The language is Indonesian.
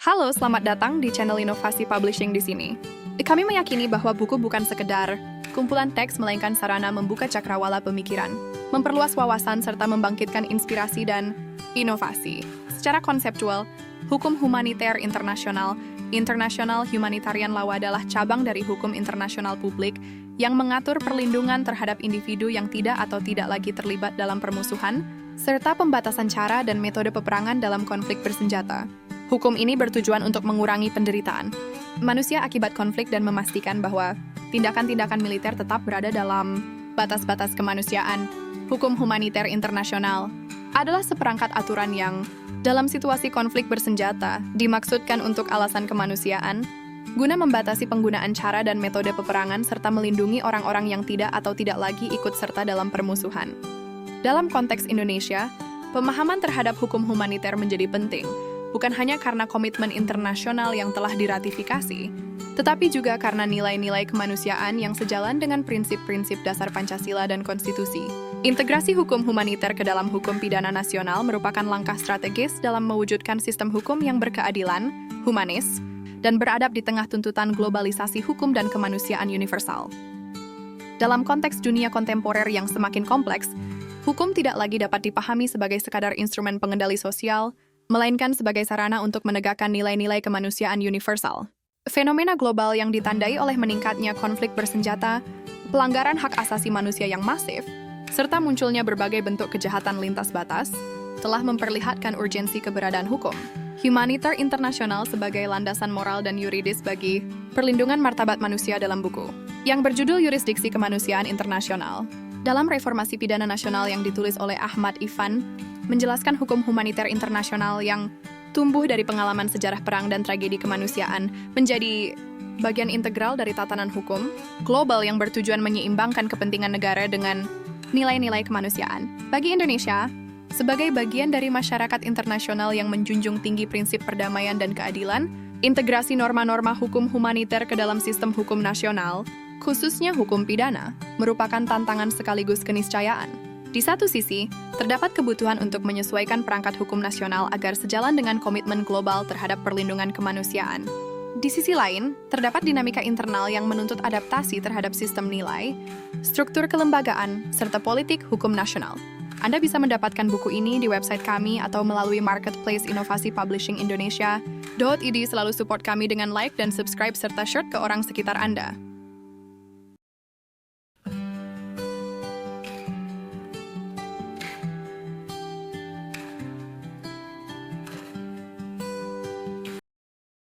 Halo, selamat datang di channel Inovasi Publishing di sini. Kami meyakini bahwa buku bukan sekedar kumpulan teks, melainkan sarana membuka cakrawala pemikiran, memperluas wawasan, serta membangkitkan inspirasi dan inovasi. Secara konseptual, hukum humaniter internasional, International Humanitarian Law adalah cabang dari hukum internasional publik yang mengatur perlindungan terhadap individu yang tidak atau tidak lagi terlibat dalam permusuhan, serta pembatasan cara dan metode peperangan dalam konflik bersenjata. Hukum ini bertujuan untuk mengurangi penderitaan manusia akibat konflik dan memastikan bahwa tindakan-tindakan militer tetap berada dalam batas-batas kemanusiaan. Hukum humaniter internasional adalah seperangkat aturan yang, dalam situasi konflik bersenjata, dimaksudkan untuk alasan kemanusiaan, guna membatasi penggunaan cara dan metode peperangan serta melindungi orang-orang yang tidak atau tidak lagi ikut serta dalam permusuhan. Dalam konteks Indonesia, pemahaman terhadap hukum humaniter menjadi penting, bukan hanya karena komitmen internasional yang telah diratifikasi, tetapi juga karena nilai-nilai kemanusiaan yang sejalan dengan prinsip-prinsip dasar Pancasila dan Konstitusi. Integrasi hukum humaniter ke dalam hukum pidana nasional merupakan langkah strategis dalam mewujudkan sistem hukum yang berkeadilan, humanis, dan beradab di tengah tuntutan globalisasi hukum dan kemanusiaan universal. Dalam konteks dunia kontemporer yang semakin kompleks, hukum tidak lagi dapat dipahami sebagai sekadar instrumen pengendali sosial, melainkan sebagai sarana untuk menegakkan nilai-nilai kemanusiaan universal. Fenomena global yang ditandai oleh meningkatnya konflik bersenjata, pelanggaran hak asasi manusia yang masif, serta munculnya berbagai bentuk kejahatan lintas batas, telah memperlihatkan urgensi keberadaan hukum humaniter internasional sebagai landasan moral dan yuridis bagi perlindungan martabat manusia dalam buku, yang berjudul Yurisdiksi Kemanusiaan Internasional. Dalam Reformasi Pidana Nasional yang ditulis oleh Ahmad Ivan, menjelaskan hukum humaniter internasional yang tumbuh dari pengalaman sejarah perang dan tragedi kemanusiaan menjadi bagian integral dari tatanan hukum global yang bertujuan menyeimbangkan kepentingan negara dengan nilai-nilai kemanusiaan. Bagi Indonesia, sebagai bagian dari masyarakat internasional yang menjunjung tinggi prinsip perdamaian dan keadilan, integrasi norma-norma hukum humaniter ke dalam sistem hukum nasional, khususnya hukum pidana, merupakan tantangan sekaligus keniscayaan. Di satu sisi, terdapat kebutuhan untuk menyesuaikan perangkat hukum nasional agar sejalan dengan komitmen global terhadap perlindungan kemanusiaan. Di sisi lain, terdapat dinamika internal yang menuntut adaptasi terhadap sistem nilai, struktur kelembagaan, serta politik hukum nasional. Anda bisa mendapatkan buku ini di website kami atau melalui marketplace Inovasi Publishing Indonesia. .id selalu support kami dengan like dan subscribe serta share ke orang sekitar Anda.